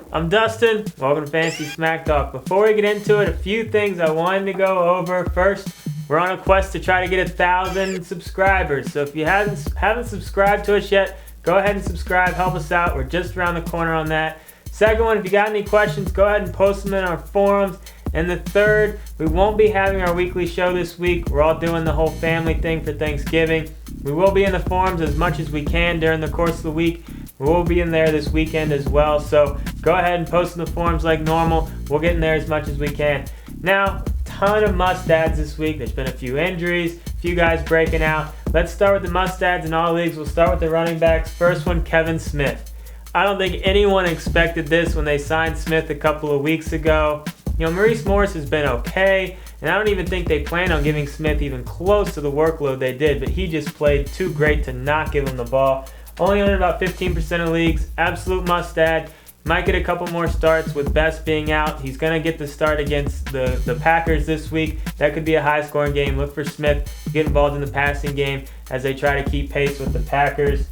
I'm Dustin. Welcome to Fantasy Smack Talk. Before we get into it, a few things I wanted to go over. First, we're on a quest to try to get 1,000 subscribers. So if you haven't subscribed to us yet, go ahead and subscribe. Help us out. We're just around the corner on that. Second one, if you got any questions, go ahead and post them in our forums. And the third, we won't be having our weekly show this week. We're all doing the whole family thing for Thanksgiving. We will be in the forums as much as we can during the course of the week. We will be in there this weekend as well. So go ahead and post in the forums like normal. We'll get in there as much as we can. Now, ton of must-adds this week. There's been a few injuries, a few guys breaking out. Let's start with the must-adds in all leagues. We'll start with the running backs. First one, Kevin Smith. I don't think anyone expected this when they signed Smith a couple of weeks ago. Maurice Morris has been okay, and I don't even think they plan on giving Smith even close to the workload they did, but he just played too great to not give him the ball. Only owned about 15% of leagues. Absolute must-add. Might get a couple more starts with Best being out. He's going to get the start against the Packers this week. That could be a high-scoring game. Look for Smith to get involved in the passing game as they try to keep pace with the Packers.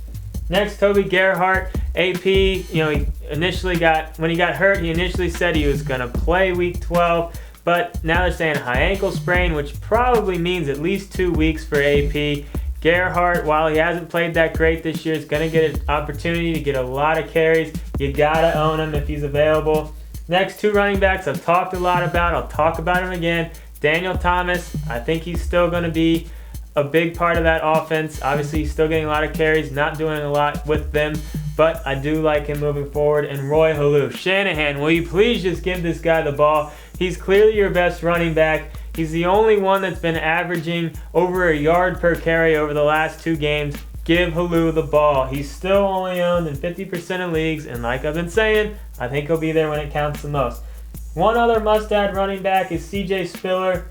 Next, Toby Gerhart, AP. He initially when he got hurt, he initially said he was going to play Week 12, but now they're saying high ankle sprain, which probably means at least 2 weeks for AP. Gerhart, while he hasn't played that great this year, is going to get an opportunity to get a lot of carries. You got to own him if he's available. Next, 2 running backs I've talked a lot about. I'll talk about him again. Daniel Thomas, I think he's still going to be a big part of that offense. Obviously, he's still getting a lot of carries, not doing a lot with them, but I do like him moving forward. And Roy Halou. Shanahan, will you please just give this guy the ball? He's clearly your best running back. He's the only one that's been averaging over a yard per carry over the last 2 games. Give Halou the ball. He's still only owned in 50% of leagues, and like I've been saying, I think he'll be there when it counts the most. One other must-add running back is C.J. Spiller.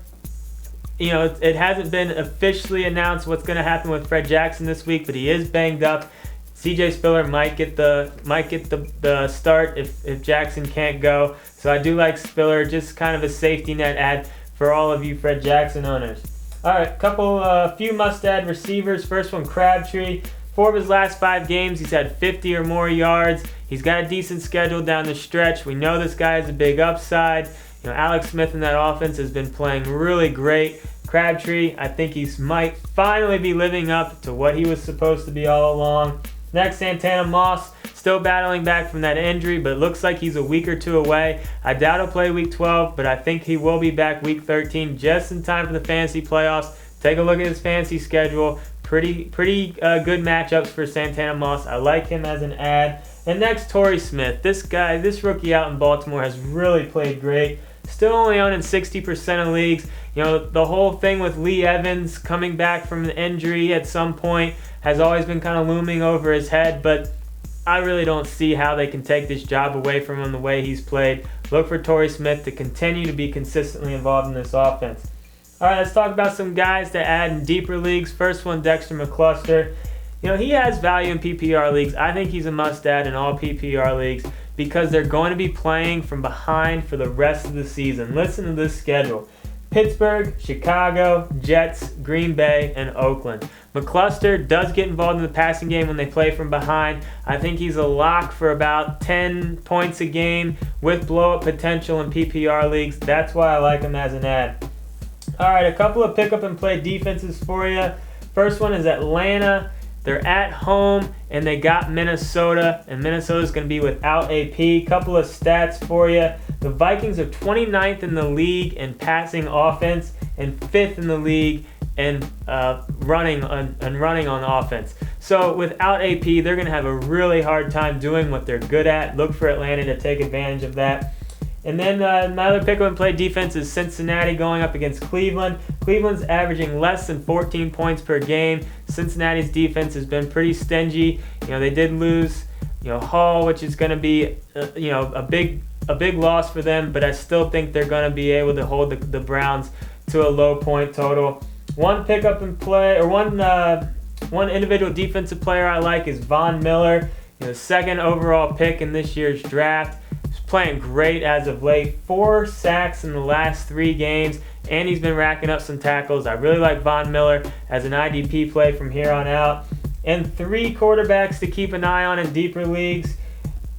It hasn't been officially announced what's going to happen with Fred Jackson this week, but he is banged up. C.J. Spiller might get the start if Jackson can't go. So I do like Spiller, just kind of a safety net add for all of you Fred Jackson owners. All right, few must-add receivers. First one, Crabtree. 4 of his last 5 games, he's had 50 or more yards. He's got a decent schedule down the stretch. We know this guy has a big upside. Alex Smith in that offense has been playing really great. Crabtree, I think he might finally be living up to what he was supposed to be all along. Next, Santana Moss, still battling back from that injury, but it looks like he's a week or 2 away. I doubt he'll play Week 12, but I think he will be back Week 13, just in time for the fantasy playoffs. Take a look at his fantasy schedule. Pretty good matchups for Santana Moss. I like him as an ad. And next, Torrey Smith. This rookie out in Baltimore has really played great. Still only owned in 60% of leagues. The whole thing with Lee Evans coming back from an injury at some point has always been kind of looming over his head, but I really don't see how they can take this job away from him the way he's played. Look for Torrey Smith to continue to be consistently involved in this offense. All right, let's talk about some guys to add in deeper leagues. First one, Dexter McCluster. He has value in PPR leagues. I think he's a must-add in all PPR leagues because they're going to be playing from behind for the rest of the season. Listen to this schedule. Pittsburgh, Chicago, Jets, Green Bay, and Oakland. McCluster does get involved in the passing game when they play from behind. I think he's a lock for about 10 points a game with blow-up potential in PPR leagues. That's why I like him as an ad. All right, a couple of pick-up-and-play defenses for you. First one is Atlanta. They're at home, and they got Minnesota, and Minnesota's going to be without AP. Couple of stats for you. The Vikings are 29th in the league in passing offense and 5th in the league in running on offense. So without AP, they're going to have a really hard time doing what they're good at. Look for Atlanta to take advantage of that. And then my other pick-up-and-play defense is Cincinnati going up against Cleveland. Cleveland's averaging less than 14 points per game. Cincinnati's defense has been pretty stingy. They did lose, Hall, which is going to be, a big loss for them. But I still think they're going to be able to hold the Browns to a low point total. One pick-up-and-play, or one individual defensive player I like is Von Miller. Second overall pick in this year's draft. Playing great as of late. 4 sacks in the last 3 games, and he's been racking up some tackles. I really like Von Miller as an IDP play from here on out. And 3 quarterbacks to keep an eye on in deeper leagues.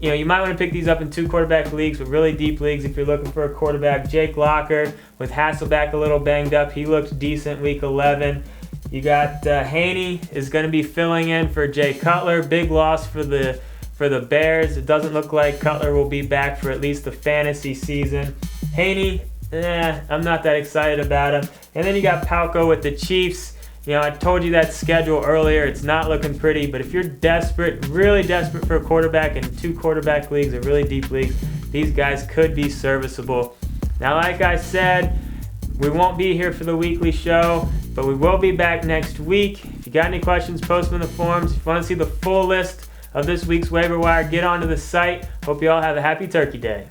you might want to pick these up in 2 quarterback leagues, but really deep leagues if you're looking for a quarterback. Jake Locker with Hasselbeck a little banged up. He looked decent week 11. You got Haney is going to be filling in for Jay Cutler. Big loss for the Bears. It doesn't look like Cutler will be back for at least the fantasy season. Haney, I'm not that excited about him. And then you got Palco with the Chiefs. I told you that schedule earlier. It's not looking pretty, but if you're desperate, really desperate for a quarterback in 2 quarterback leagues or really deep leagues, these guys could be serviceable. Now, like I said, we won't be here for the weekly show, but we will be back next week. If you got any questions, post them in the forums. If you want to see the full list of this week's waiver wire, get onto the site. Hope you all have a happy Turkey Day.